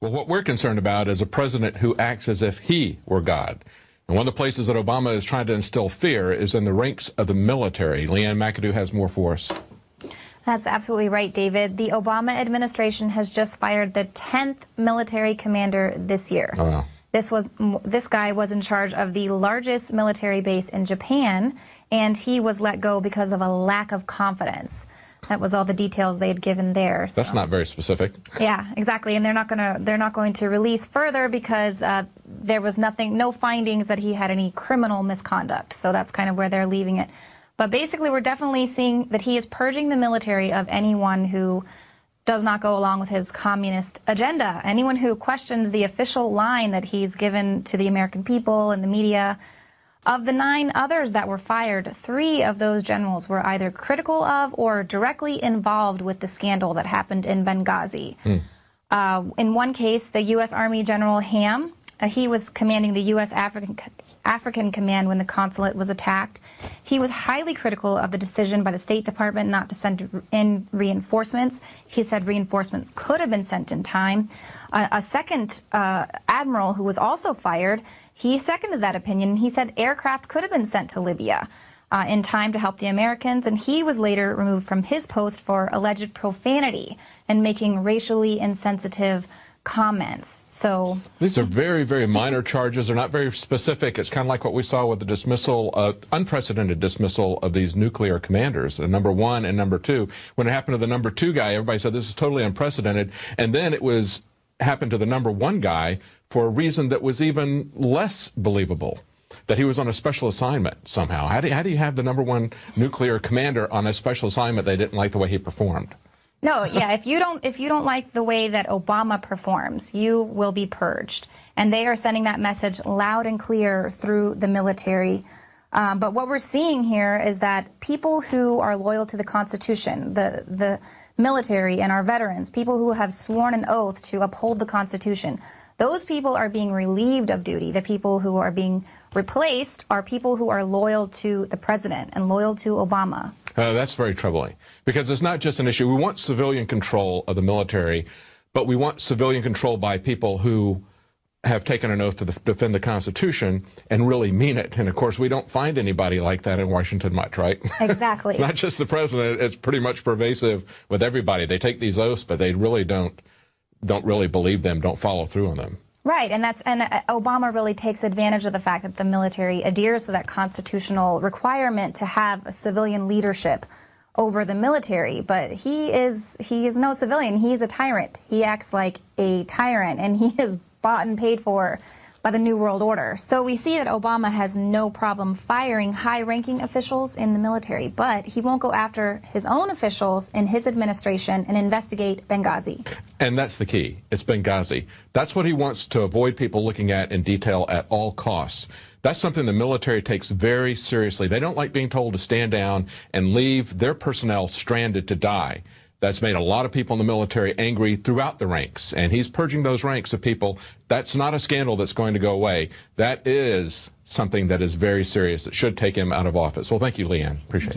Well, what we're concerned about is a president who acts as if he were God. And one of the places that Obama is trying to instill fear is in the ranks of the military. Leanne McAdoo has more for us. That's absolutely right, David. The Obama administration has just fired the 10th military commander this year. Oh, wow. This guy was in charge of the largest military base in Japan, and he was let go because of a lack of confidence. That was all the details they had given there. So. That's not very specific. Yeah, exactly. And they're not going to release further because there was no findings that he had any criminal misconduct. So that's kind of where they're leaving it. But basically, we're definitely seeing that he is purging the military of anyone who does not go along with his communist agenda. Anyone who questions the official line that he's given to the American people and the media. Of the 9 others that were fired, 3 of those generals were either critical of or directly involved with the scandal that happened in Benghazi. In one case, the U.S. Army General Ham, he was commanding the U.S. African Command when the consulate was attacked. He was highly critical of the decision by the State Department not to send in reinforcements. He said reinforcements could have been sent in time. A second admiral who was also fired, he seconded that opinion. He said aircraft could have been sent to Libya in time to help the Americans, and he was later removed from his post for alleged profanity and making racially insensitive comments. So these are very, very minor charges. They're not very specific. It's kind of like what we saw with the dismissal, unprecedented dismissal of these nuclear commanders, number 1 and number 2. When it happened to the number 2 guy, everybody said this is totally unprecedented, and then it was happened to the number 1 guy for a reason that was even less believable, that he was on a special assignment somehow. How do you have the number 1 nuclear commander on a special assignment? They didn't like the way he performed. No, yeah, if you don't like the way that Obama performs, you will be purged. And they are sending that message loud and clear through the military. But what we're seeing here is that people who are loyal to the Constitution, the military and our veterans, people who have sworn an oath to uphold the Constitution, those people are being relieved of duty. The people who are being replaced are people who are loyal to the president and loyal to Obama. That's very troubling, because it's not just an issue. We want civilian control of the military, but we want civilian control by people who have taken an oath to defend the Constitution and really mean it. And, of course, we don't find anybody like that in Washington much, right? Exactly. It's not just the president. It's pretty much pervasive with everybody. They take these oaths, but they really don't really believe them, don't follow through on them. Right, and Obama really takes advantage of the fact that the military adheres to that constitutional requirement to have a civilian leadership over the military. But he is no civilian. He's a tyrant. He acts like a tyrant, and he is bought and paid for by the New World Order. So we see that Obama has no problem firing high-ranking officials in the military, but he won't go after his own officials in his administration and investigate Benghazi. And that's the key. It's Benghazi. That's what he wants to avoid people looking at in detail at all costs. That's something the military takes very seriously. They don't like being told to stand down and leave their personnel stranded to die. That's made a lot of people in the military angry throughout the ranks, and he's purging those ranks of people. That's not a scandal that's going to go away. That is something that is very serious that should take him out of office. Well, thank you, Leanne. Appreciate it.